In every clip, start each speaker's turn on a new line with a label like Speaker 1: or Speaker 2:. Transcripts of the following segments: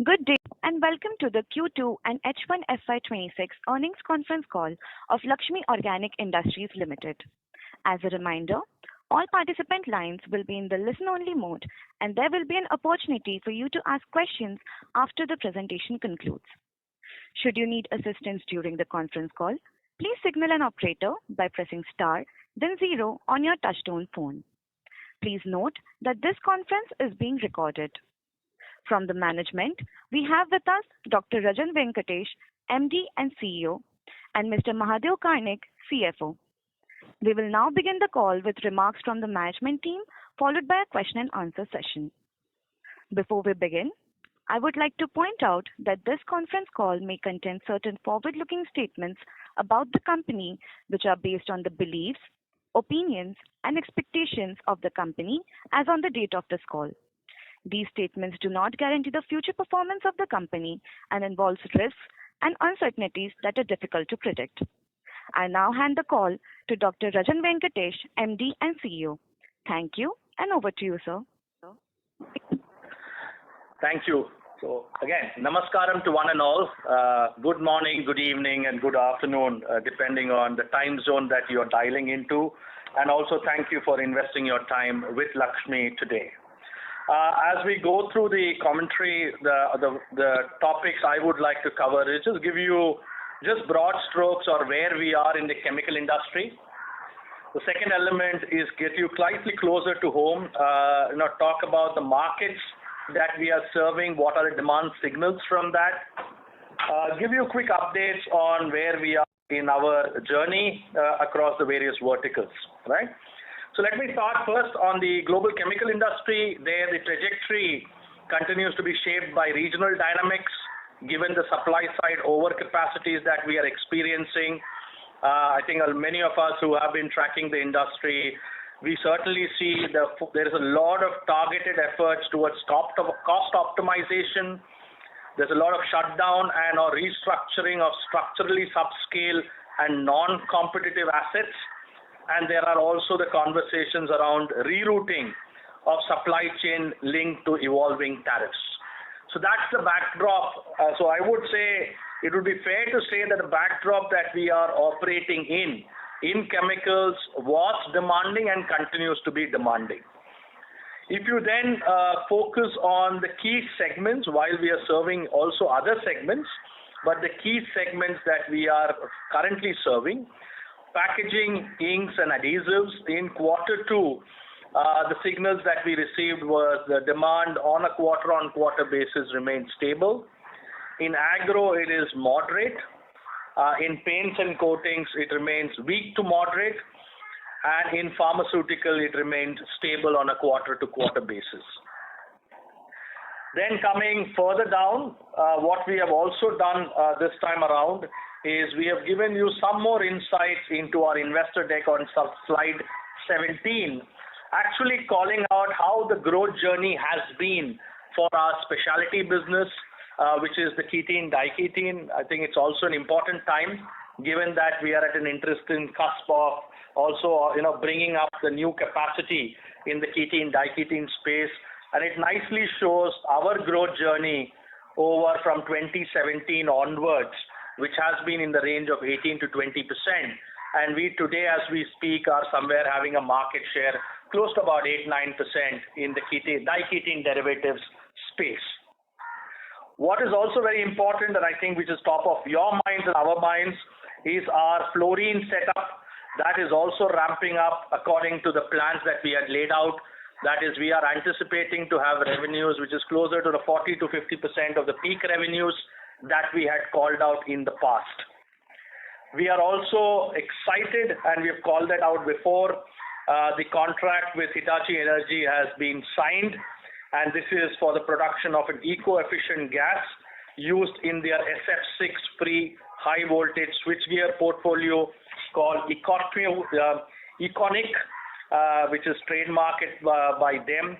Speaker 1: Good day, and welcome to the Q2 and H1FY26 earnings conference call of Laxmi Organic Industries Limited. As a reminder, all participant lines will be in the listen-only mode, and there will be an opportunity for you to ask questions after the presentation concludes. Should you need assistance during the conference call, please signal an operator by pressing star, then zero on your touchtone phone. Please note that this conference is being recorded. From the management, we have with us Dr. Rajan Venkatesh, MD and CEO, and Mr. Mahadev Karnik, CFO. We will now begin the call with remarks from the management team, followed by a question and answer session. Before we begin, I would like to point out that this conference call may contain certain forward-looking statements about the company, which are based on the beliefs, opinions, and expectations of the company as on the date of this call. These statements do not guarantee the future performance of the company and involve risks and uncertainties that are difficult to predict. I now hand the call to Dr. Rajan Venkatesh, MD and CEO. Thank you, and over to you, sir.
Speaker 2: Thank you. So again, namaskaram to one and all. Good morning, good evening, and good afternoon, depending on the time zone that you are dialing into. And also thank you for investing your time with Laxmi today. As we go through the commentary, the topics I would like to cover is just give you just broad strokes or where we are in the chemical industry. The second element is get you slightly closer to home, talk about the markets that we are serving, what are the demand signals from that. Give you quick updates on where we are in our journey across the various verticals, right? So let me start first on the global chemical industry. There, the trajectory continues to be shaped by regional dynamics, given the supply side overcapacities that we are experiencing. I think many of us who have been tracking the industry, we certainly see there is a lot of targeted efforts towards cost optimization. There's a lot of shutdown and or restructuring of structurally subscale and non-competitive assets. And there are also the conversations around rerouting of supply chain linked to evolving tariffs. So that's the backdrop. So I would say it would be fair to say that the backdrop that we are operating in chemicals was demanding and continues to be demanding. If you then focus on the key segments, while we are serving also other segments, but the key segments that we are currently serving, packaging, inks, and adhesives in quarter two, the signals that we received was the demand on a quarter-on-quarter basis remained stable. In agro, it is moderate. In paints and coatings, it remains weak to moderate. And in pharmaceutical, it remained stable on a quarter-to-quarter basis. Then coming further down, what we have also done this time around is we have given you some more insights into our investor deck on slide 17, actually calling out how the growth journey has been for our specialty business, which is the ketene diketene. I think it's also an important time, given that we are at an interesting cusp of also bringing up the new capacity in the ketene diketene space, and it nicely shows our growth journey over from 2017 onwards, which has been in the range of 18 to 20%. And we today, as we speak, are somewhere having a market share close to about 8-9% in the diketene derivatives space. What is also very important, and I think which is top of your minds and our minds, is our fluorine setup. That is also ramping up according to the plans that we had laid out. That is, we are anticipating to have revenues which is closer to the 40 to 50% of the peak revenues that we had called out in the past. We are also excited, and we have called that out before. The contract with Hitachi Energy has been signed, and this is for the production of an eco-efficient gas used in their SF6-free high-voltage switchgear portfolio called Econic, which is trademarked by them.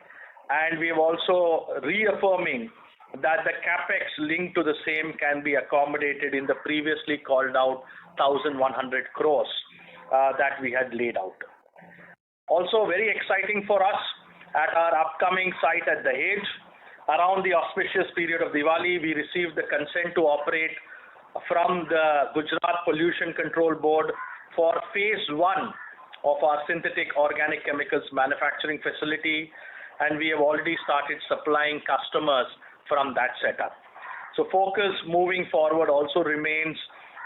Speaker 2: And we have also reaffirming that the capex linked to the same can be accommodated in the previously called out 1,100 crores that we had laid out. Also very exciting for us at our upcoming site at Dahej, around the auspicious period of Diwali, we received the consent to operate from the Gujarat Pollution Control Board for phase 1 of our synthetic organic chemicals manufacturing facility, and we have already started supplying customers from that setup. So focus moving forward also remains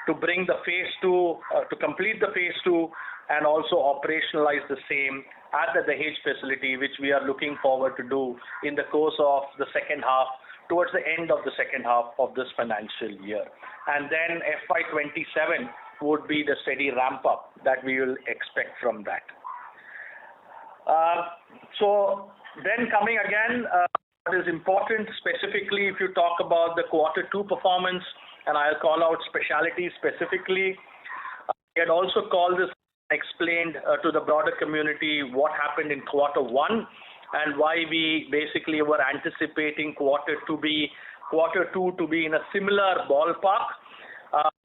Speaker 2: to bring the phase 2, to complete the phase 2 and also operationalize the same at the Dahej facility, which we are looking forward to do in the course of the second half, towards the end of the second half of this financial year. And then FY27 would be the steady ramp up that we will expect from that. So then coming again, what is important specifically if you talk about the Q2 performance, and I'll call out specialty specifically. We had also called this, explained to the broader community what happened in Q1 and why we basically were anticipating Q2 to be in a similar ballpark.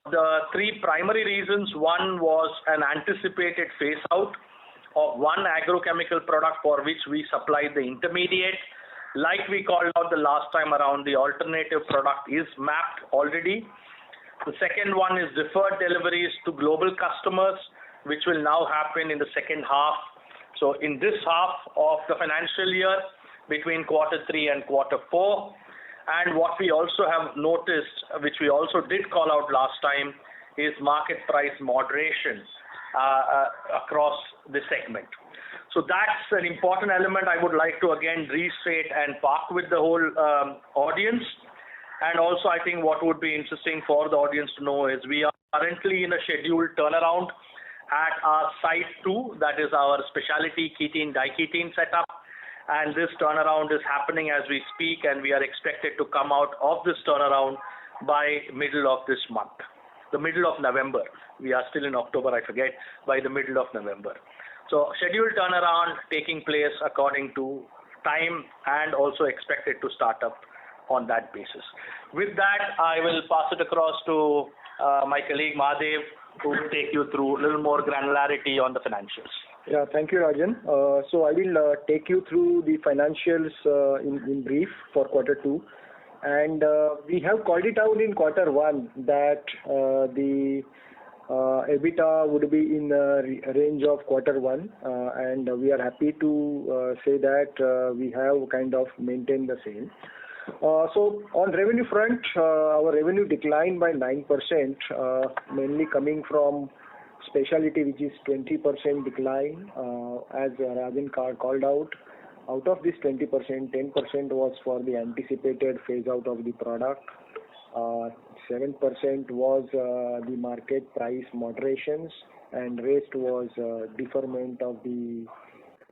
Speaker 2: The three primary reasons: one was an anticipated phase out of one agrochemical product for which we supplied the intermediate. Like we called out the last time around, the alternative product is mapped already. The second one is deferred deliveries to global customers, which will now happen in the second half. So in this half of the financial year, between Q3 and Q4. And what we also have noticed, which we also did call out last time, is market price moderation across the segment. So that's an important element I would like to again restate and park with the whole audience. And also I think what would be interesting for the audience to know is we are currently in a scheduled turnaround at our site 2, that is our specialty ketene diketene setup. And this turnaround is happening as we speak, and we are expected to come out of this turnaround by middle of this month, the middle of November. We are still in October, I forget, by the middle of November. So scheduled turnaround taking place according to time and also expected to start up on that basis. With that, I will pass it across to my colleague Mahadev, who will take you through a little more granularity on the financials.
Speaker 3: Yeah, thank you, Rajan. So I will take you through the financials in brief for Q2. And we have called it out in Q1 that the EBITDA would be in the range of Q1, and we are happy to say that we have kind of maintained the same. So on revenue front, our revenue declined by 9%, mainly coming from specialty, which is 20% decline, as Rajan called out. Out of this 20%, 10% was for the anticipated phase out of the product. 7% was the market price moderations, and rest was deferment of the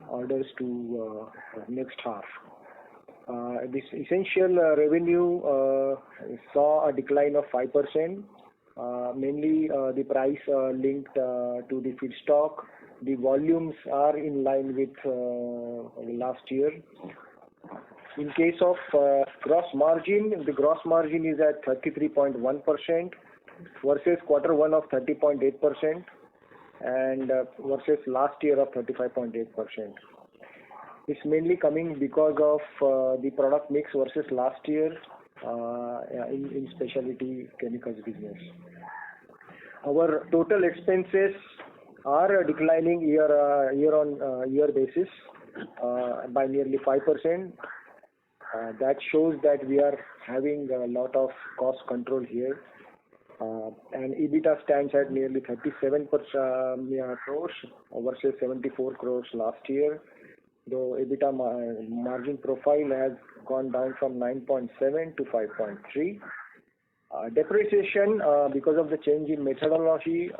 Speaker 3: orders to next half. This essential revenue saw a decline of 5%, mainly the price linked to the feedstock. The volumes are in line with last year. In case of gross margin, the gross margin is at 33.1% versus Q1 of 30.8% and versus last year of 35.8%. It's mainly coming because of the product mix versus last year in specialty chemicals business. Our total expenses are declining year on year basis by nearly 5%. That shows that we are having a lot of cost control here. And EBITDA stands at nearly 37 crores versus 74 crores last year. Though EBITDA margin profile has gone down from 9.7 to 5.3. Depreciation, because of the change in methodology,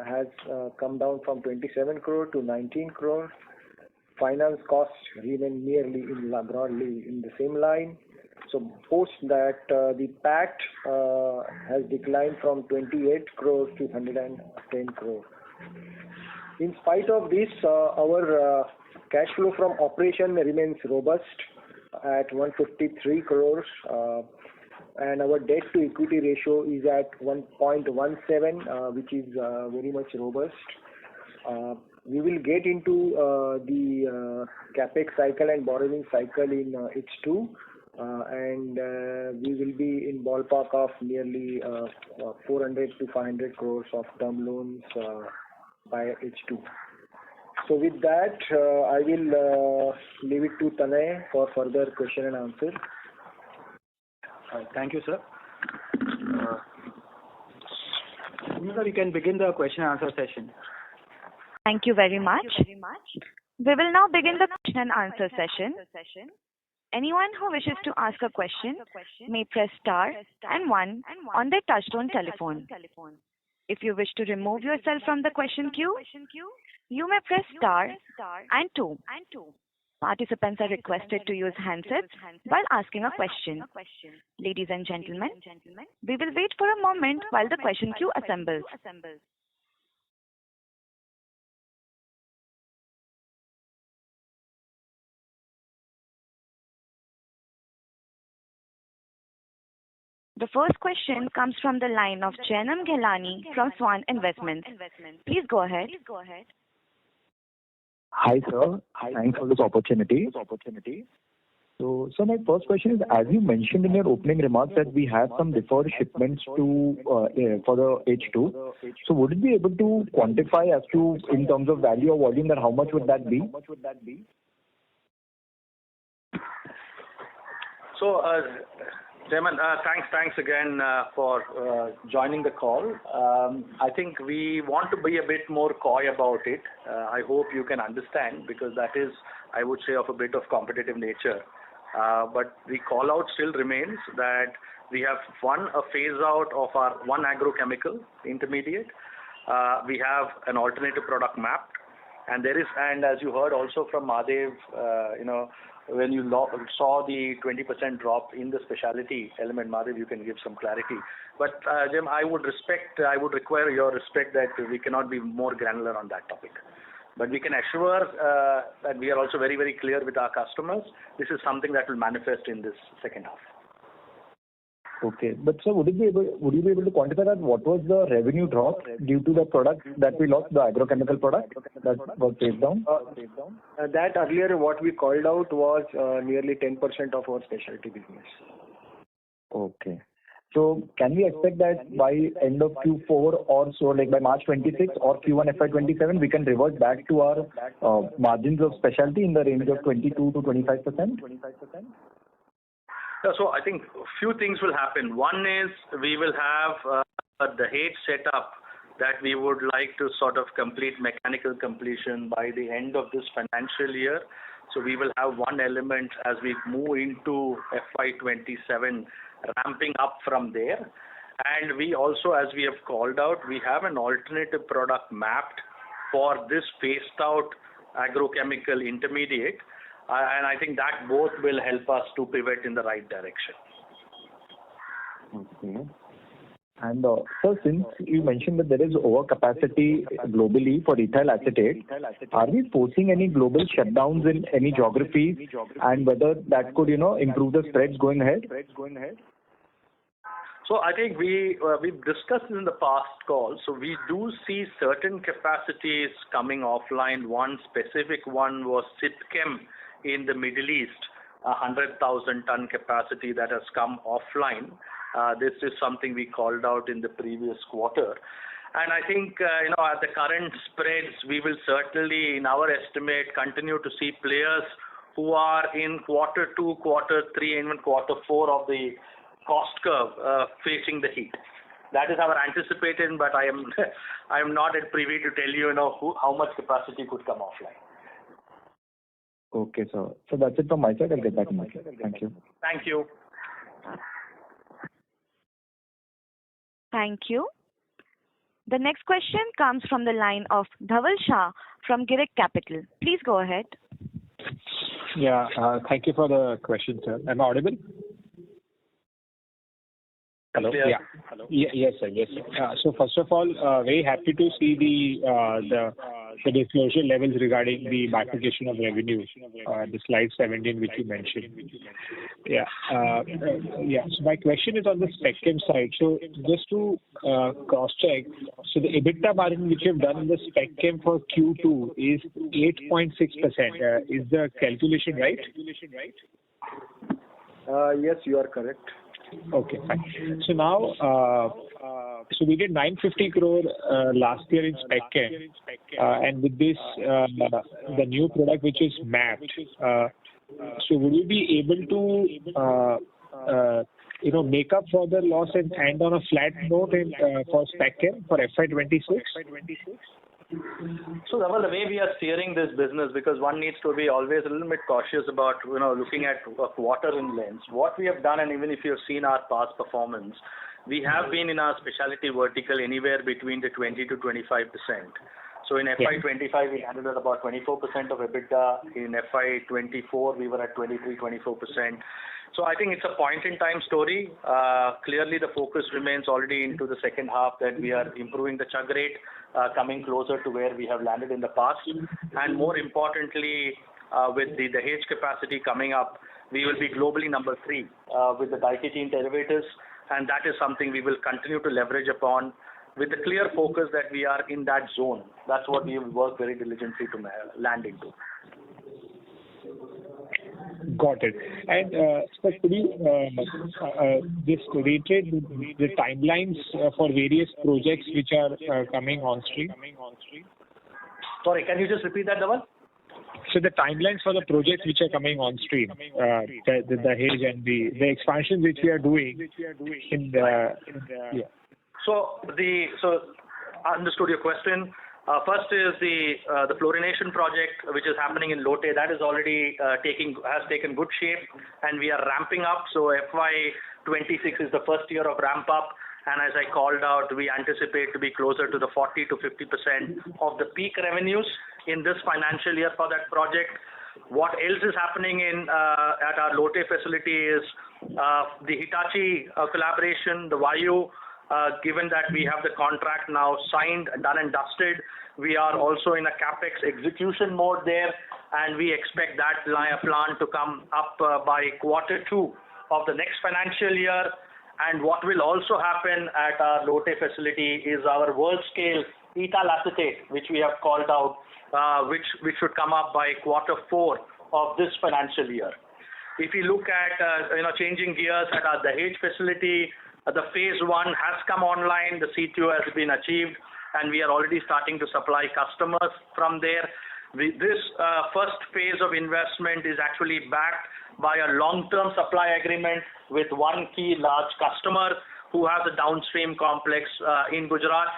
Speaker 3: has come down from 27 crore to 19 crore. Finance costs remain nearly broadly in the same line. So post that, the PAT has declined from 28 crore to 110 crore. In spite of this, our cash flow from operation remains robust at 153 crores, and our debt to equity ratio is at 1.17, which is very much robust. We will get into the capex cycle and borrowing cycle in H2. and we will be in ballpark of nearly 400 to 500 crores of term loans by H2. So with that, I will leave it to Tanay for further question and answer.
Speaker 4: Thank you, sir. We can begin the question and answer session.
Speaker 1: Thank you very much. We will now begin the question and answer session. Anyone who wishes to ask a question may press star and one on their touchtone telephone. If you wish to remove yourself from the question queue, you may press star and two. Participants are requested to use handsets while asking a question. Ladies and gentlemen, we will wait for a moment while the question queue assembles. The first question comes from the line of Janam Ghelani from Swan Investments. Please go ahead.
Speaker 5: Hi, sir. Thanks for this opportunity. So, my first question is, as you mentioned in your opening remarks that we have some deferred shipments to for the H2. So, would it be able to quantify as to in terms of value or volume that how much would that be?
Speaker 2: So, Jayman, thanks again for joining the call. I think we want to be a bit more coy about it. I hope you can understand because that is, I would say, of a bit of competitive nature. But the call out still remains that we have a phase out of our one agrochemical intermediate. We have an alternative product mapped, and as you heard also from Madhav, when you saw the 20% drop in the specialty element, Madhav, you can give some clarity. But Jim, I would require your respect that we cannot be more granular on that topic. But we can assure that we are also very, very clear with our customers. This is something that will manifest in this second half.
Speaker 5: Okay, but sir, would you be able to quantify that? What was the revenue drop due to the product that we lost, the agrochemical product that was phased down?
Speaker 3: That earlier what we called out was nearly 10% of our specialty business.
Speaker 5: Okay. So can we expect that by end of Q4 or so, like by March 26 or Q1FY27, we can revert back to our margins of specialty in the range of 22 to 25%?
Speaker 2: So I think a few things will happen. One is we will have the Dahej setup that we would like to sort of complete mechanical completion by the end of this financial year. So we will have one element as we move into FY27 ramping up from there. And we also, as we have called out, we have an alternative product mapped for this phased out agrochemical intermediate. And I think that both will help us to pivot in the right direction.
Speaker 5: Okay. And so since you mentioned that there is overcapacity globally for ethyl acetate, are we forcing any global shutdowns in any geographies and whether that could, improve the spreads going ahead?
Speaker 2: So I think we've discussed in the past calls. So we do see certain capacities coming offline. One specific one was Sitchem in the Middle East, 100,000 ton capacity that has come offline. This is something we called out in the previous quarter. And I think, at the current spreads, we will certainly, in our estimate, continue to see players who are in quarter 2, quarter 3, and even quarter 4 of the cost curve facing the heat. That is our anticipated, but I am not at privy to tell you, how much capacity could come offline.
Speaker 5: Okay, sir. So that's it from my side. I'll get back to my side. Thank you.
Speaker 2: Thank you.
Speaker 1: Thank you. The next question comes from the line of Dhaval Shah from Girik Capital. Please go ahead.
Speaker 6: Yeah, thank you for the question, sir. Am I audible? Hello?
Speaker 2: Yeah.
Speaker 6: Hello? Yes, sir. So first of all, very happy to see the disclosure levels regarding the bifurcation of revenue, the slide 17 which you mentioned. Yeah. So my question is on the spec chem side. So just to cross check, so the EBITDA margin which you have done in the spec chem for Q2 is 8.6%. Is the calculation right?
Speaker 3: Yes, you are correct.
Speaker 6: Okay, fine. So now, so we did 950 crore last year in Spec Chem, and with this, the new product which is mapped. So would you be able to, make up for the loss and end on a flat note for Spec Chem for FY26?
Speaker 2: So, Dhaval, the way we are steering this business, because one needs to be always a little bit cautious about, looking at a quarter in lens. What we have done, and even if you have seen our past performance, we have been in our specialty vertical anywhere between the 20 to 25%. So in FY25, we landed at about 24% of EBITDA. In FY24, we were at 23-24%. So I think it's a point-in-time story. Clearly, the focus remains already into the second half that we are improving the chug rate, coming closer to where we have landed in the past. And more importantly, with the Dahej capacity coming up, we will be globally number 3 with the diketene derivatives, and that is something we will continue to leverage upon with the clear focus that we are in that zone. That's what we will work very diligently to land into.
Speaker 6: Got it. And so could you just reiterate the timelines for various projects which are coming on stream?
Speaker 2: Sorry, can you just repeat that, Dhaval?
Speaker 6: So the timelines for the projects which are coming on stream, the Dahej and the expansion which we are doing in the yeah.
Speaker 2: So understood your question. First is the fluorination project which is happening in Lote. That is already has taken good shape, and we are ramping up. So FY26 is the first year of ramp up, and as I called out, we anticipate to be closer to the 40 to 50% of the peak revenues in this financial year for that project. What else is happening at our Lote facility is the Hitachi collaboration, the Vayu. Given that we have the contract now signed, done and dusted, we are also in a capex execution mode there, and we expect that plant to come up by Q2 of the next financial year. And what will also happen at our Lote facility is our world-scale ethyl acetate, which we have called out, which should come up by Q4 of this financial year. If you look at changing gears at our Dahej facility, the phase 1 has come online, the C2 has been achieved, and we are already starting to supply customers from there. This first phase of investment is actually backed by a long-term supply agreement with one key large customer who has a downstream complex in Gujarat.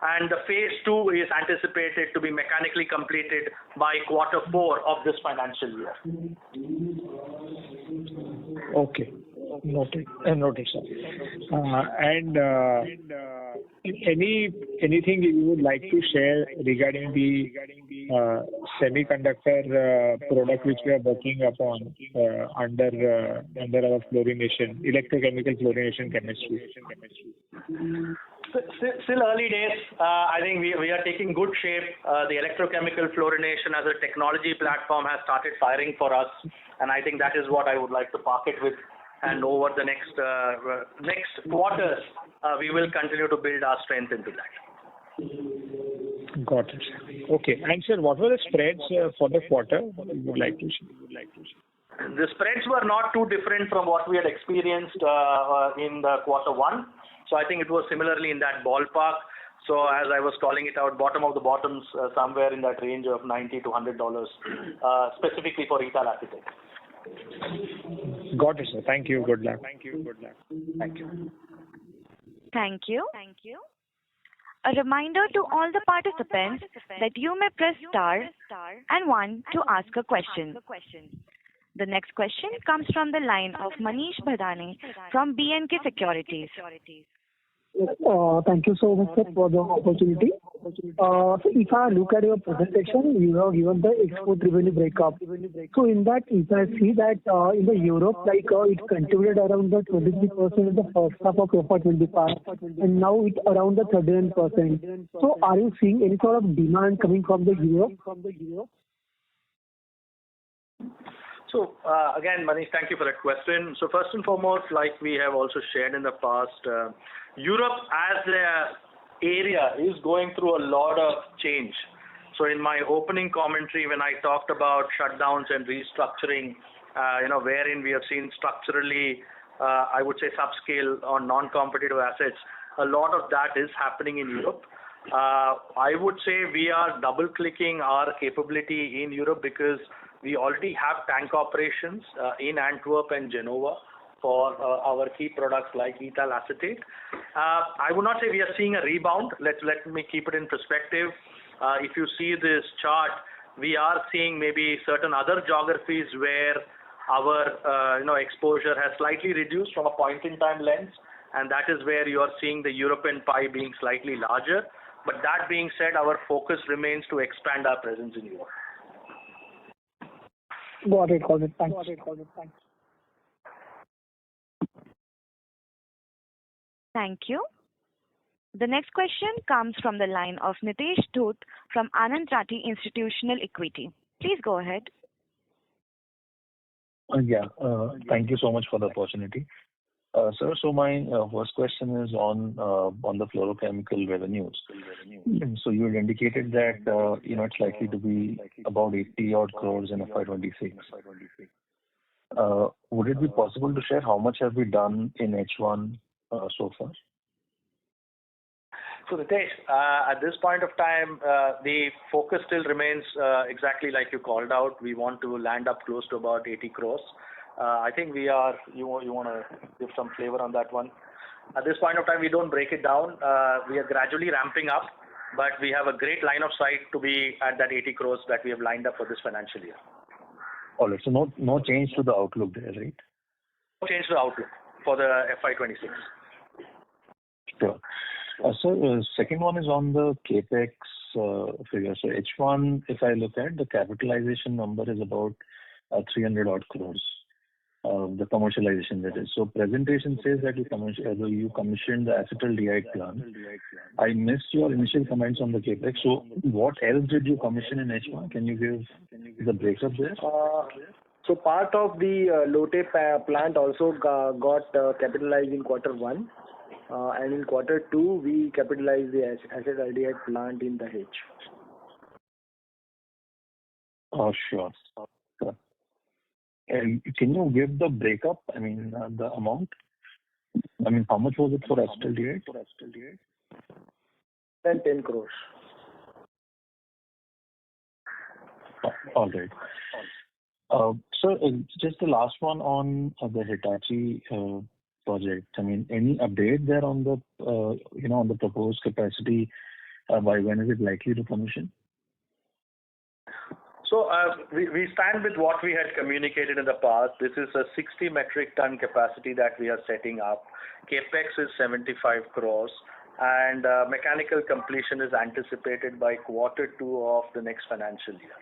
Speaker 2: And the phase 2 is anticipated to be mechanically completed by Q4 of this financial year.
Speaker 6: Okay. Noted, sir. And anything you would like to share regarding the semiconductor product which we are working upon under our fluorination, electrochemical fluorination chemistry?
Speaker 2: Still early days. I think we are taking good shape. The electrochemical fluorination as a technology platform has started firing for us, and I think that is what I would like to park it with. And over the next quarters, we will continue to build our strength into that.
Speaker 6: Got it. Okay. And sir, what were the spreads for the quarter you would like to share?
Speaker 2: The spreads were not too different from what we had experienced in the Q1. So I think it was similarly in that ballpark. So as I was calling it out, bottom of the bottoms, somewhere in that range of $90 to $100, specifically for ethyl acetate.
Speaker 6: Got it, sir. Thank you. Good luck.
Speaker 2: Thank you.
Speaker 1: Thank you. A reminder to all the participants that you may press star and 1 to ask a question. The next question comes from the line of Manish Bhadane from B&K Securities.
Speaker 7: Thank you so much, sir, for the opportunity. So if I look at your presentation, you have given the export revenue breakup. So in that, if I see that in the Europe, it contributed around the 23% in the first half of FY25, and now it's around the 31%. So are you seeing any sort of demand coming from the Europe?
Speaker 2: So again, Manish, thank you for that question. So first and foremost, like we have also shared in the past, Europe as an area is going through a lot of change. So in my opening commentary, when I talked about shutdowns and restructuring wherein we have seen structurally, I would say subscale or non-competitive assets. A lot of that is happening in Europe. I would say we are double-clicking our capability in Europe because we already have tank operations in Antwerp and Genova for our key products like ethyl acetate. I would not say we are seeing a rebound. Let me keep it in perspective. If you see this chart, we are seeing maybe certain other geographies where our exposure has slightly reduced from a point-in-time lens, and that is where you are seeing the European pie being slightly larger. But that being said, our focus remains to expand our presence in Europe.
Speaker 7: Got it. Thanks.
Speaker 1: Thank you. The next question comes from the line of Nitesh Dhoot from Anand Rathi Institutional Equity. Please go ahead.
Speaker 8: Thank you so much for the opportunity. Sir, so my first question is on the fluorochemical revenues. So you had indicated that it's likely to be about 80 odd crores in FY26. Would it be possible to share how much have we done in H1 so far?
Speaker 2: So Nitesh, at this point of time, the focus still remains exactly like you called out. We want to land up close to about 80 crores. I think we are. You want to give some flavor on that one? At this point of time, we don't break it down. We are gradually ramping up, but we have a great line of sight to be at that 80 crores that we have lined up for this financial year.
Speaker 8: All right. So no change to the outlook there, right?
Speaker 2: No change to the outlook for the FY26.
Speaker 8: Sure. So second one is on the capex figure. So H1, if I look at the capitalization number is about 300 odd crores. The commercialization that is. So presentation says that you commissioned the acetaldehyde plant. I missed your initial comments on the capex. So what else did you commission in H1? Can you give the breakup there?
Speaker 3: So part of the Lotte plant also got capitalized in Q1. And in Q2, we capitalized the acetaldehyde plant in Dahej.
Speaker 8: Oh, sure. And can you give the breakup? I mean, the amount? I mean, how much was it for acetaldehyde?
Speaker 3: 10 crores.
Speaker 8: All right. So just the last one on the Hitachi project. I mean, any update there on the on the proposed capacity? By when is it likely to commission?
Speaker 2: So we stand with what we had communicated in the past. This is a 60 metric ton capacity that we are setting up. Capex is 75 crores, and mechanical completion is anticipated by Q2 of the next financial year.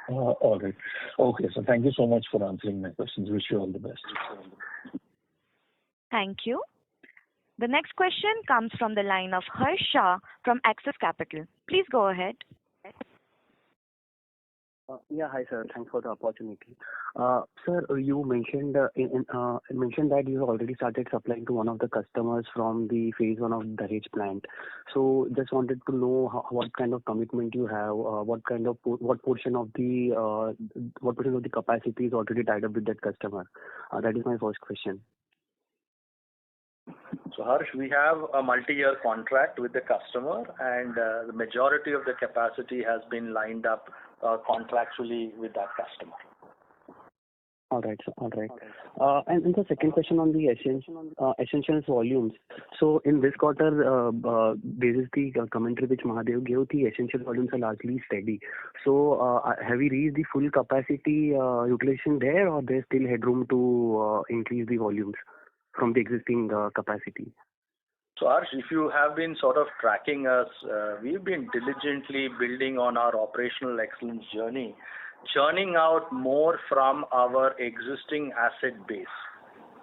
Speaker 8: All right. Okay, so thank you so much for answering my questions. Wish you all the best.
Speaker 1: Thank you. The next question comes from the line of Harsh Shah from Axis Capital. Please go ahead.
Speaker 9: Hi sir. Thanks for the opportunity. Sir, you mentioned mentioned that you have already started supplying to one of the customers from the phase 1 of Dahej plant. So just wanted to know what kind of commitment you have, what portion of the capacity is already tied up with that customer. That is my first question.
Speaker 2: So Harsh, we have a multi-year contract with the customer, and the majority of the capacity has been lined up contractually with that customer.
Speaker 9: All right, sir. All right. And the second question on the essentials volumes. So in this quarter, this is the commentary which Mahadev gave. The essential volumes are largely steady. So have we reached the full capacity utilization there, or there's still headroom to increase the volumes from the existing capacity?
Speaker 2: So Harsh, if you have been sort of tracking us, we've been diligently building on our operational excellence journey, churning out more from our existing asset base.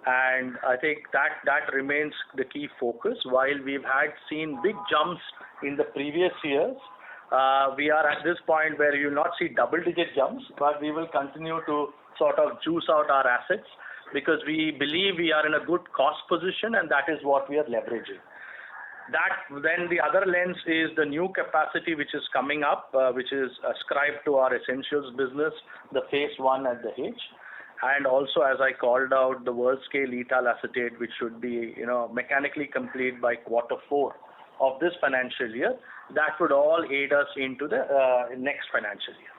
Speaker 2: And I think that remains the key focus. While we've seen big jumps in the previous years, we are at this point where you will not see double-digit jumps, but we will continue to sort of juice out our assets, because we believe we are in a good cost position, and that is what we are leveraging. That then the other lens is the new capacity which is coming up, which is ascribed to our essentials business, the phase 1 at the H. And also, as I called out, the world scale ethyl acetate, which should be, mechanically complete by Q4 of this financial year. That would all aid us into the next financial year.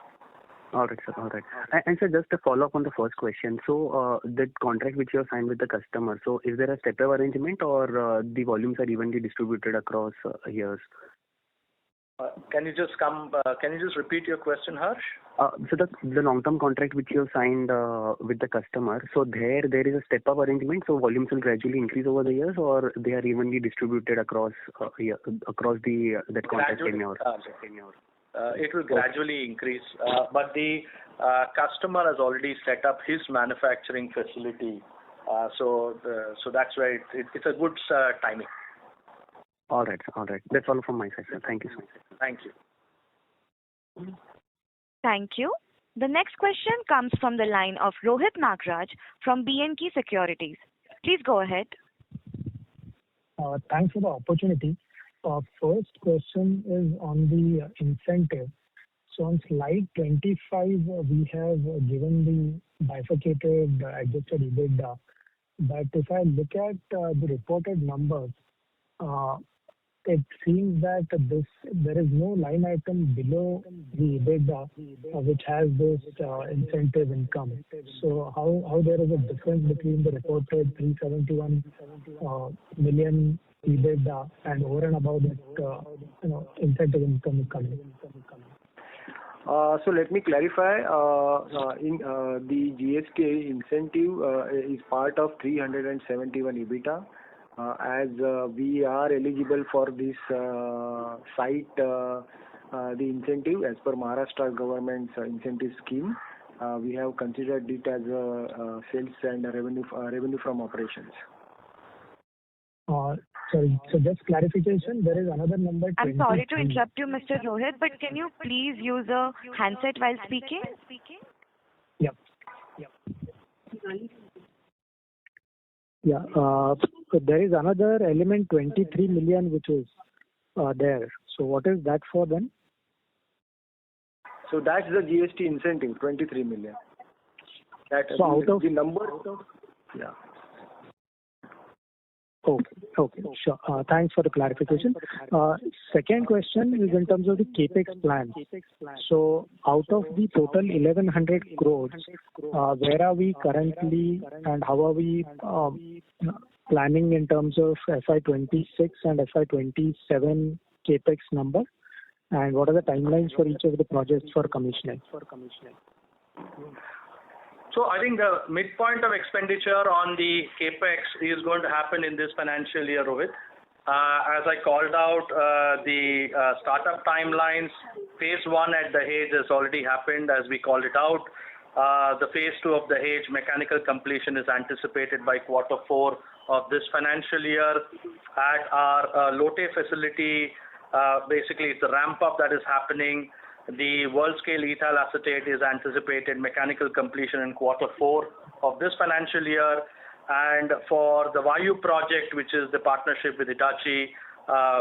Speaker 9: All right, sir. All right. And sir, just a follow-up on the first question. So, the contract which you have signed with the customer, so is there a step-up arrangement or the volumes are evenly distributed across years?
Speaker 2: Can you just repeat your question, Harsh?
Speaker 9: So the long-term contract which you have signed with the customer, so there is a step-up arrangement, so volumes will gradually increase over the years, or they are evenly distributed across that contract tenure?
Speaker 2: It will gradually increase, but the customer has already set up his manufacturing facility, so that's why it's a good timing.
Speaker 9: All right. That's all from my side, sir. Thank you so much.
Speaker 2: Thank you.
Speaker 1: Thank you. The next question comes from the line of Rohit Nagraj from B&K Securities. Please go ahead.
Speaker 7: Thanks for the opportunity. First question is on the incentive. So on slide 25, we have given the bifurcated adjusted EBITDA. But if I look at the reported numbers, it seems that there is no line item below the EBITDA which has this incentive income. So how there is a difference between the reported 371 million EBITDA and over and above that incentive income is coming?
Speaker 3: So let me clarify. In the GST incentive is part of 371 EBITDA. As we are eligible for this site, the incentive as per Maharashtra government's incentive scheme, we have considered it as a sales and revenue from operations.
Speaker 7: Sorry, so just clarification, there is another number.
Speaker 1: I'm sorry to interrupt you, Mr. Rohit, but can you please use a handset while speaking?
Speaker 7: Yep. Yeah. So there is another element, 23 million, which is there. So what is that for then?
Speaker 3: So that's the GST incentive, 23 million. That
Speaker 7: so out of
Speaker 3: the number. Yeah.
Speaker 7: Okay, sure. Thanks for the clarification. Second question is in terms of the capex plan. So out of the total 1,100 crores, where are we currently, and how are we planning in terms of FY26 and FY27 capex number? And what are the timelines for each of the projects for commissioning?
Speaker 2: So I think the midpoint of expenditure on the capex is going to happen in this financial year, Rohit. As I called out, the startup timelines, phase 1 at the Dahej has already happened as we called it out. The phase 2 of the Dahej mechanical completion is anticipated by Q4 of this financial year. At our Lote facility, basically it's the ramp up that is happening. The world scale ethyl acetate is anticipated mechanical completion in Q4 of this financial year. And for the Vayu project, which is the partnership with Hitachi,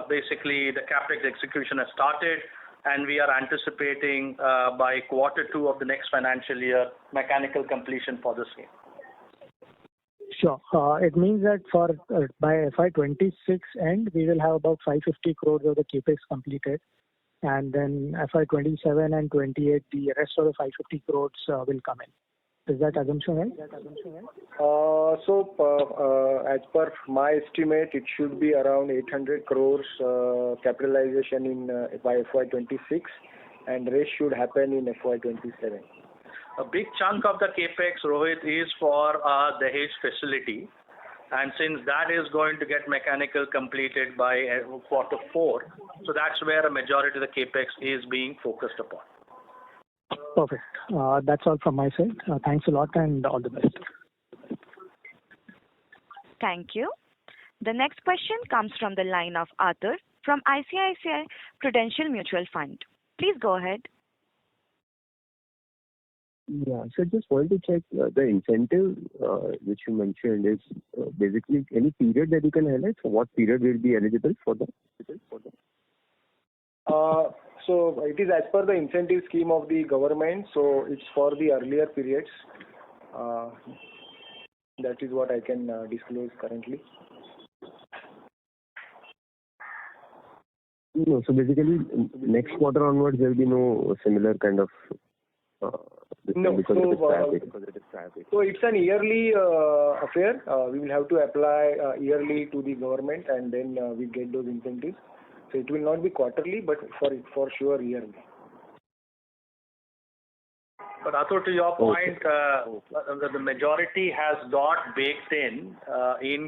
Speaker 2: basically the capex execution has started, and we are anticipating by Q2 of the next financial year mechanical completion for the same.
Speaker 7: Sure. It means that for by FY26 end, we will have about 550 crores of the capex completed. And then FY27 and 28, the rest of the 550 crores will come in. Is that assumption right?
Speaker 3: As per my estimate, it should be around 800 crores capitalization by FY26, and rest should happen in FY27.
Speaker 2: A big chunk of the capex, Rohit, is for the Dahej facility. And since that is going to get mechanical completed by Q4, so that's where a majority of the capex is being focused upon.
Speaker 7: Perfect. That's all from my side. Thanks a lot and all the best.
Speaker 1: Thank you. The next question comes from the line of Arthur from ICICI Prudential Mutual Fund. Please go ahead.
Speaker 10: Yeah. So just wanted to check the incentive which you mentioned is basically any period that you can highlight. So what period will be eligible for that?
Speaker 3: So it is as per the incentive scheme of the government. So it's for the earlier periods. That is what I can disclose currently.
Speaker 10: No. So basically, next quarter onwards, there will be no similar kind of.
Speaker 3: No.
Speaker 10: Because it is traffic.
Speaker 3: So it's an yearly affair. We will have to apply yearly to the government, and then we get those incentives. So it will not be quarterly, but for sure yearly.
Speaker 2: But Atul, to your point, the majority has got baked in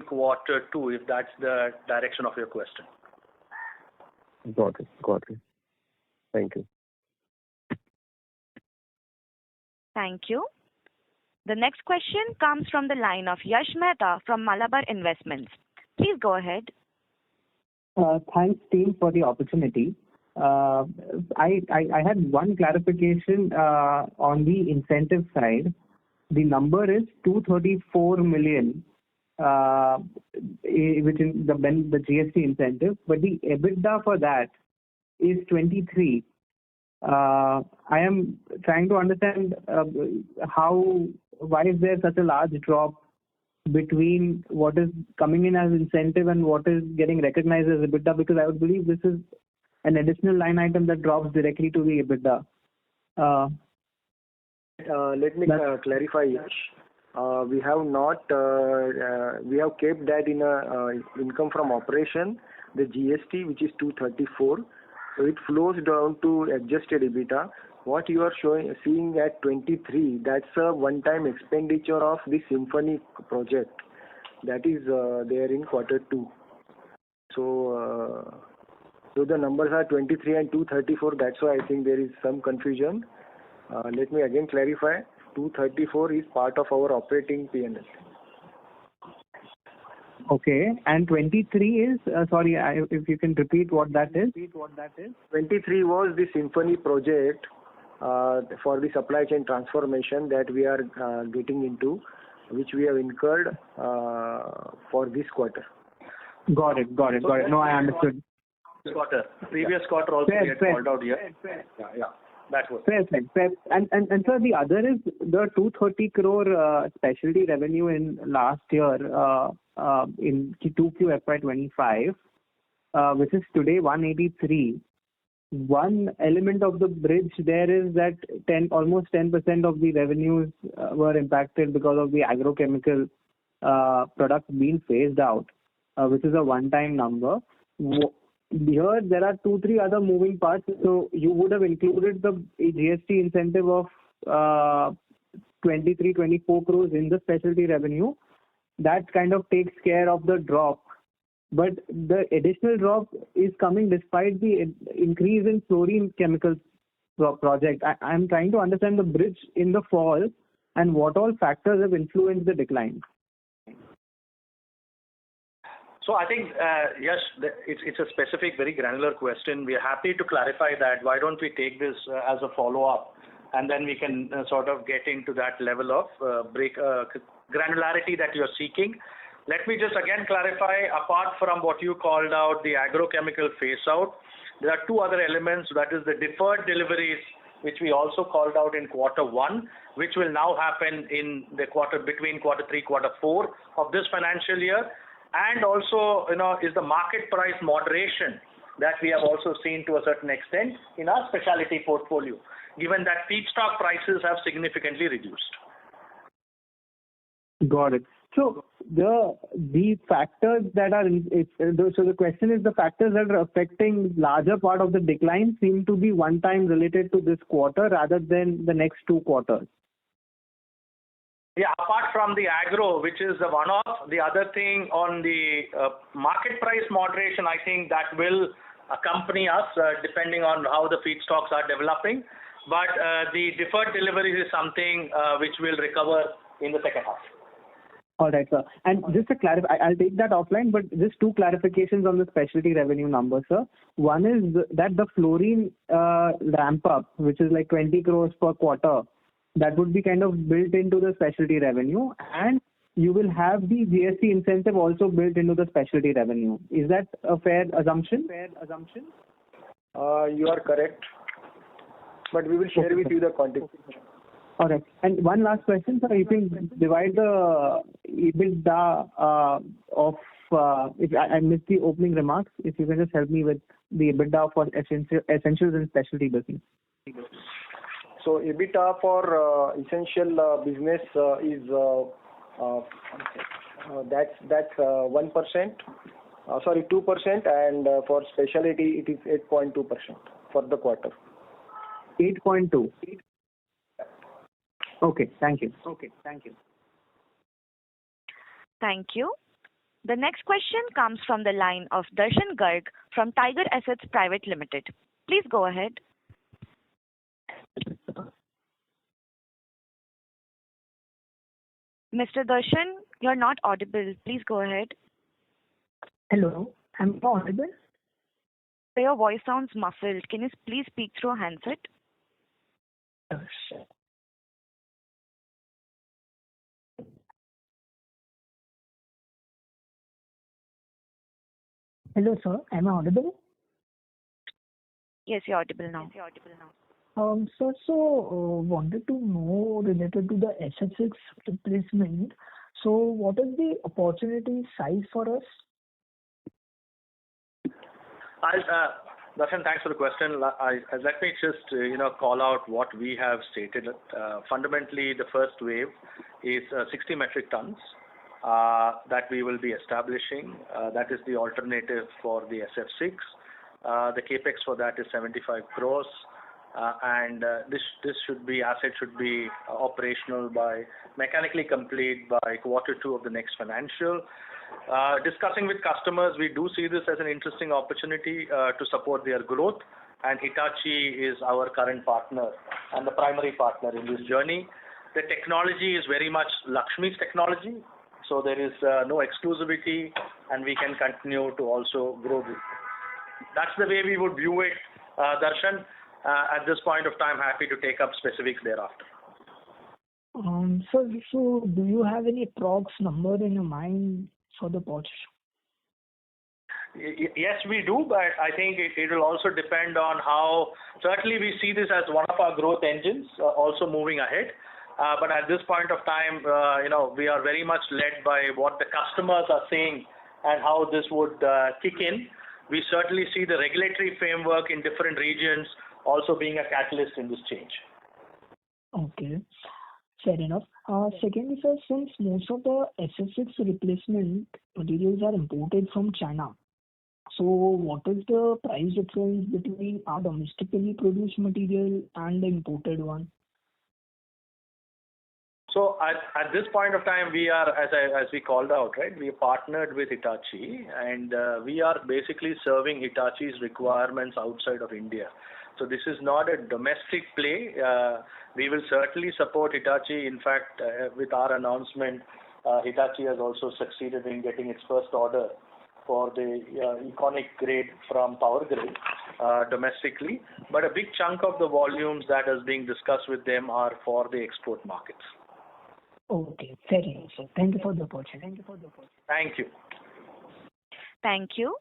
Speaker 2: quarter two, if that's the direction of your question.
Speaker 10: Got it. Thank you.
Speaker 1: Thank you. The next question comes from the line of Yash Mehta from Malabar Investments. Please go ahead.
Speaker 11: Thanks, team, for the opportunity. I had one clarification on the incentive side. The number is 234 million, which is the GST incentive, but the EBITDA for that is 23. I am trying to understand why is there such a large drop between what is coming in as incentive and what is getting recognized as EBITDA, because I would believe this is an additional line item that drops directly to the EBITDA.
Speaker 3: Let me clarify, Yash. We have not. We have kept that in income from operation, the GST, which is 234. So it flows down to adjusted EBITDA. What you are seeing at 23, that's a one-time expenditure of the Symphony project. That is there in quarter two. So the numbers are 23 and 234. That's why I think there is some confusion. Let me again clarify. 234 is part of our operating P&L.
Speaker 11: Okay, and 23 is, if you can repeat what that is.
Speaker 3: 23 was the Symphony project for the supply chain transformation that we are getting into, which we have incurred for this quarter.
Speaker 11: Got it. No, I understood.
Speaker 2: Previous quarter also we had called out here. Yeah. That was.
Speaker 11: Fair. And sir, the other is the 230 crore specialty revenue in last year in Q2FY26, which is today 183. One element of the bridge there is that almost 10% of the revenues were impacted because of the agrochemical products being phased out, which is a one-time number. Here there are 2-3 other moving parts. So you would have included the GST incentive of 23-24 crores in the specialty revenue. That kind of takes care of the drop. But the additional drop is coming despite the increase in fluorine chemicals project. I'm trying to understand the bridge in the fall and what all factors have influenced the decline.
Speaker 2: So I think, yes, it's a specific, very granular question. We are happy to clarify that. Why don't we take this as a follow-up, and then we can sort of get into that level of granularity that you're seeking. Let me just again clarify, apart from what you called out, the agrochemical phase-out, there are two other elements, that is the deferred deliveries, which we also called out in quarter one, which will now happen in the quarter between quarter three, quarter four of this financial year. And also, is the market price moderation that we have also seen to a certain extent in our specialty portfolio, given that feedstock prices have significantly reduced.
Speaker 11: Got it. So the factors that are so the question is, the factors that are affecting larger part of the decline seem to be one time related to this quarter rather than the next 2 quarters.
Speaker 2: Yeah, apart from the agro, which is the one-off, the other thing on the market price moderation, I think that will accompany us depending on how the feedstocks are developing. But the deferred deliveries is something which will recover in the second half.
Speaker 11: All right, sir. And just to clarify, I'll take that offline, but just 2 clarifications on the specialty revenue number, sir. One is that the fluorine ramp up, which is like 20 crores per quarter, that would be kind of built into the specialty revenue, and you will have the GST incentive also built into the specialty revenue. Is that a fair assumption?
Speaker 3: You are correct, but we will share with you the quantity.
Speaker 11: All right. And one last question, sir. You can divide the EBITDA of, if I missed the opening remarks, if you can just help me with the EBITDA for essentials and specialty business.
Speaker 3: So EBITDA for essential business is that's 1%. Sorry, 2%, and for specialty it is 8.2% for the quarter.
Speaker 11: 8.2. Okay, thank you.
Speaker 1: Thank you. The next question comes from the line of Darshan Garg from Tiger Assets Private Limited. Please go ahead. Mr. Darshan, you're not audible. Please go ahead.
Speaker 7: Hello, am I audible?
Speaker 1: Your voice sounds muffled. Can you please speak through a handset?
Speaker 7: Sure. Hello, sir. Am I audible?
Speaker 1: Yes, you're audible now.
Speaker 7: Sir, wanted to know related to the SF6 replacement. So, what is the opportunity size for us?
Speaker 2: Darshan, thanks for the question. Let me just call out what we have stated. Fundamentally, the first wave is 60 metric tons that we will be establishing. That is the alternative for the SF6. The capex for that is 75 crores. And this asset should be operational mechanically complete by Q2 of the next financial. Discussing with customers, we do see this as an interesting opportunity to support their growth, and Hitachi is our current partner and the primary partner in this journey. The technology is very much Laxmi's technology, so there is no exclusivity, and we can continue to also grow this. That's the way we would view it, Darshan. At this point of time, happy to take up specifics thereafter.
Speaker 7: So do you have any approx number in your mind for the Porsche?
Speaker 2: Yes, we do, but I think it will also depend on how. Certainly, we see this as one of our growth engines, also moving ahead. But at this point of time, we are very much led by what the customers are saying and how this would kick in. We certainly see the regulatory framework in different regions also being a catalyst in this change.
Speaker 7: Okay, fair enough. Secondly, sir, since most of the SF6 replacement materials are imported from China, so what is the price difference between our domestically produced material and the imported one?
Speaker 2: So at this point of time, we are, as we called out, right? We partnered with Hitachi, and we are basically serving Hitachi's requirements outside of India. So this is not a domestic play. We will certainly support Hitachi. In fact, with our announcement, Hitachi has also succeeded in getting its first order for the iconic grade from Power Grid domestically. But a big chunk of the volumes that is being discussed with them are for the export markets.
Speaker 7: Okay, fair enough, sir. Thank you for the opportunity.
Speaker 2: Thank you.
Speaker 1: Thank you.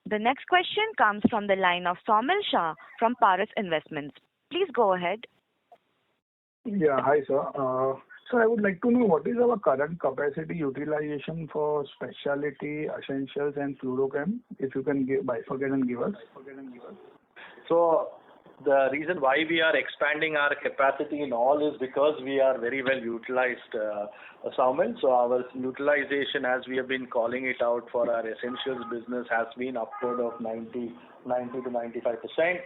Speaker 1: The next question comes from the line of Saumil Shah from Paras Investments. Please go ahead.
Speaker 12: Yeah, hi, sir. So I would like to know what is our current capacity utilization for specialty, essentials, and fluorochem, if you can bifurcate and give us.
Speaker 2: So the reason why we are expanding our capacity in all is because we are very well utilized, Saumil. So our utilization, as we have been calling it out for our essentials business, has been upward of 90 to 95%.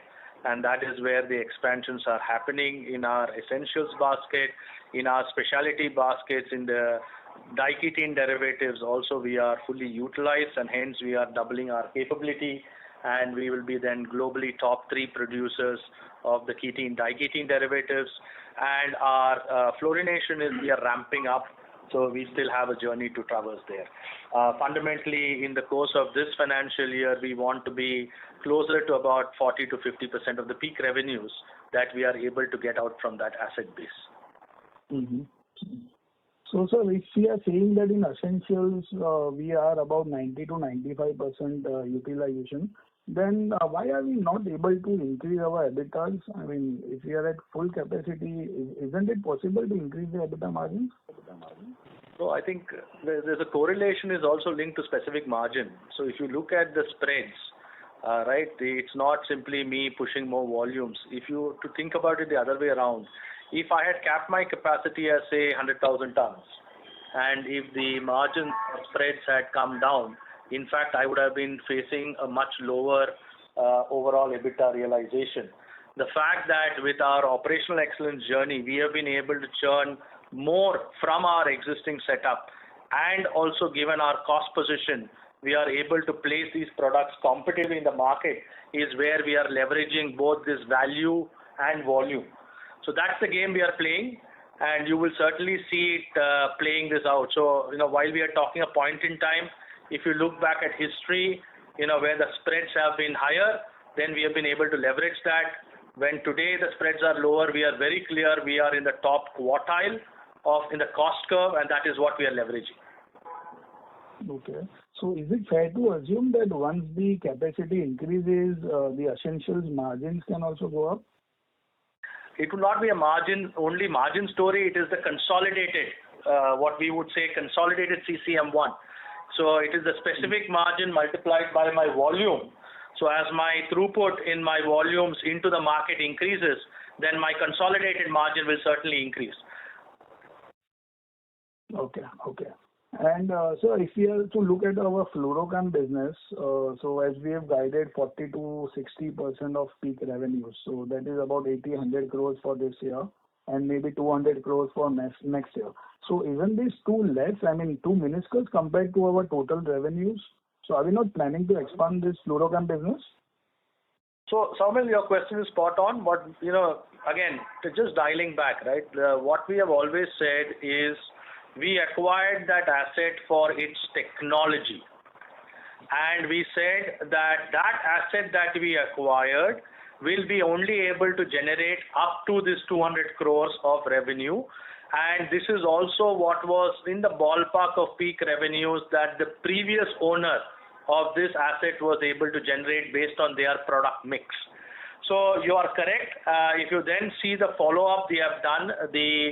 Speaker 2: And that is where the expansions are happening in our essentials basket, in our specialty baskets, in the diketene derivatives. Also, we are fully utilized, and hence we are doubling our capability. And we will be then globally top 3 producers of the ketene diketene derivatives. And our fluorination we are ramping up, so we still have a journey to traverse there. Fundamentally, in the course of this financial year, we want to be closer to about 40 to 50% of the peak revenues that we are able to get out from that asset base.
Speaker 12: Mm-hmm. So, sir, if we are saying that in essentials we are about 90 to 95% utilization, then why are we not able to increase our EBITDAs? I mean, if we are at full capacity, isn't it possible to increase the EBITDA margins?
Speaker 2: So I think there's a correlation is also linked to specific margin. So if you look at the spreads, right, it's not simply me pushing more volumes. If you to think about it the other way around, if I had capped my capacity as say 100,000 tons, and if the margin spreads had come down, in fact I would have been facing a much lower overall EBITDA realization. The fact that with our operational excellence journey, we have been able to churn more from our existing setup, and also given our cost position, we are able to place these products competitively in the market, is where we are leveraging both this value and volume. So that's the game we are playing, and you will certainly see it playing this out. So, while we are talking a point in time, if you look back at history, where the spreads have been higher, then we have been able to leverage that. When today the spreads are lower, we are very clear we are in the top quartile in the cost curve, and that is what we are leveraging.
Speaker 12: Okay. So is it fair to assume that once the capacity increases, the essentials margins can also go up?
Speaker 2: It will not be a only margin story. It is the consolidated, what we would say consolidated CCM1. So it is the specific margin multiplied by my volume. So as my throughput in my volumes into the market increases, then my consolidated margin will certainly increase.
Speaker 12: Okay. And so if we are to look at our fluorochem business, so as we have guided 40 to 60% of peak revenues, so that is about 100 crores for this year and maybe 200 crores for next year. So isn't this too less? I mean, too minuscule compared to our total revenues? So are we not planning to expand this fluorochem business?
Speaker 2: So, Saumil, your question is spot on. But, again, just dialing back, right? What we have always said is we acquired that asset for its technology. And we said that asset that we acquired will be only able to generate up to this 200 crores of revenue. And this is also what was in the ballpark of peak revenues that the previous owner of this asset was able to generate based on their product mix. So you are correct. If you then see the follow-up we have done, the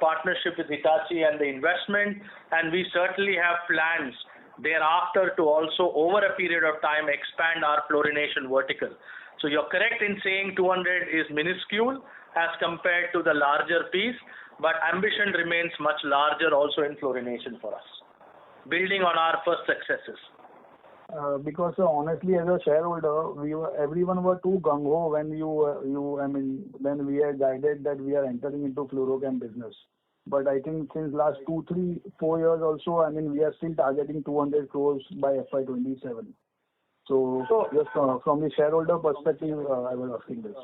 Speaker 2: partnership with Hitachi and the investment, and we certainly have plans thereafter to also over a period of time expand our fluorination vertical. So you're correct in saying 200 is minuscule as compared to the larger piece, but ambition remains much larger also in fluorination for us, building on our first successes.
Speaker 12: Because honestly, as a shareholder, everyone were too gung ho when when we had guided that we are entering into fluorochem business. But I think since last 2, 3, 4 years also, we are still targeting 200 crores by FY27. So just from the shareholder perspective, I was asking this.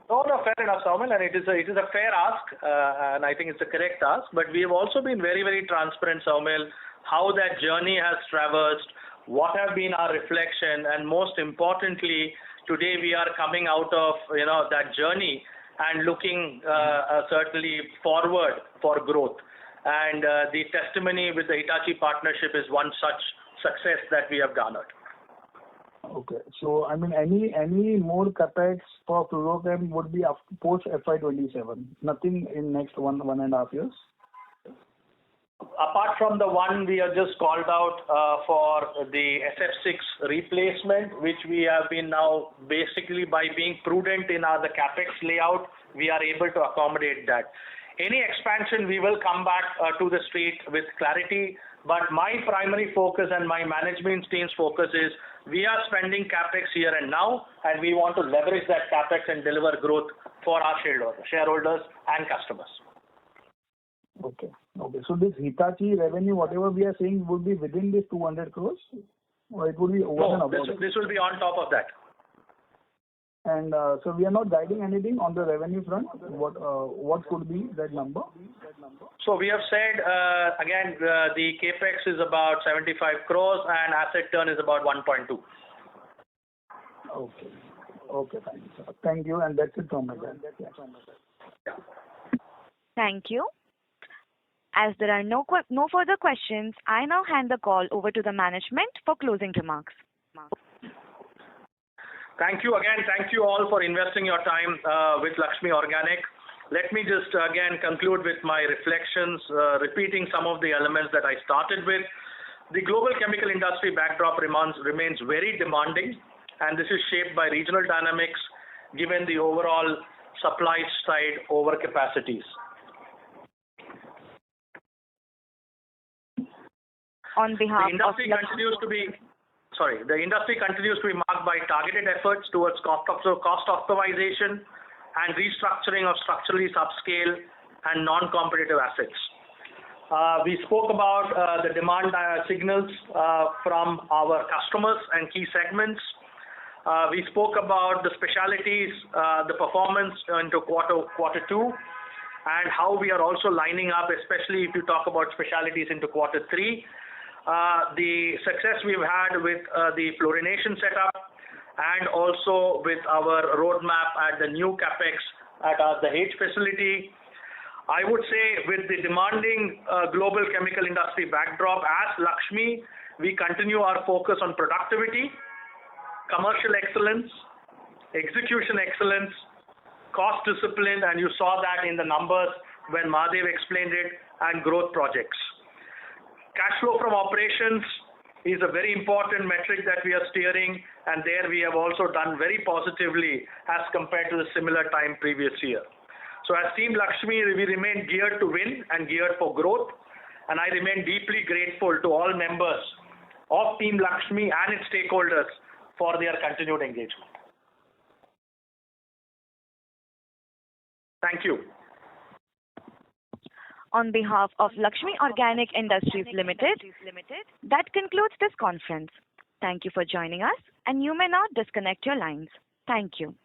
Speaker 2: No, fair enough, Saumil, and it is a fair ask, and I think it's a correct ask. But we have also been very, very transparent, Saumil, how that journey has traversed, what have been our reflection, and most importantly, today we are coming out of that journey and looking certainly forward for growth. And the testimony with the Hitachi partnership is one such success that we have garnered.
Speaker 12: Okay, so any more capex for fluorochem would be post FY27. Nothing in next one and a half years.
Speaker 2: Apart from the one we have just called out for the SF6 replacement, which we have been now basically by being prudent in the capex layout, we are able to accommodate that. Any expansion, we will come back to the street with clarity, but my primary focus and my management team's focus is we are spending capex here and now, and we want to leverage that capex and deliver growth for our shareholders and customers.
Speaker 12: Okay. So this Hitachi revenue, whatever we are saying, would be within this 200 crores? Or it would be over and above?
Speaker 2: This will be on top of that.
Speaker 12: And so we are not guiding anything on the revenue front. What could be that number?
Speaker 2: So we have said, again, the capex is about 75 crores and asset turn is about 1.2.
Speaker 12: Okay, fine. Thank you, and that's it from my side.
Speaker 2: Yeah.
Speaker 1: Thank you. As there are no further questions, I now hand the call over to the management for closing remarks.
Speaker 2: Thank you again. Thank you all for investing your time with Laxmi Organic. Let me just again conclude with my reflections, repeating some of the elements that I started with. The global chemical industry backdrop remains very demanding, and this is shaped by regional dynamics given the overall supply side overcapacities.
Speaker 1: On behalf
Speaker 2: the industry continues to be marked by targeted efforts towards cost optimization and restructuring of structurally subscale and non-competitive assets. We spoke about the demand signals from our customers and key segments. We spoke about the specialities, the performance into quarter two, and how we are also lining up, especially if you talk about specialities into quarter three. The success we've had with the fluorination setup and also with our roadmap at the new capex at the H facility. I would say with the demanding global chemical industry backdrop, as Laxmi, we continue our focus on productivity, commercial excellence, execution excellence, cost discipline, and you saw that in the numbers when Mahadev explained it, and growth projects. Cash flow from operations is a very important metric that we are steering, and there we have also done very positively as compared to the similar time previous year. So as Team Laxmi, we remain geared to win and geared for growth, and I remain deeply grateful to all members of Team Laxmi and its stakeholders for their continued engagement. Thank you.
Speaker 1: On behalf of Laxmi Organic Industries Limited, that concludes this conference. Thank you for joining us, and you may now disconnect your lines. Thank you.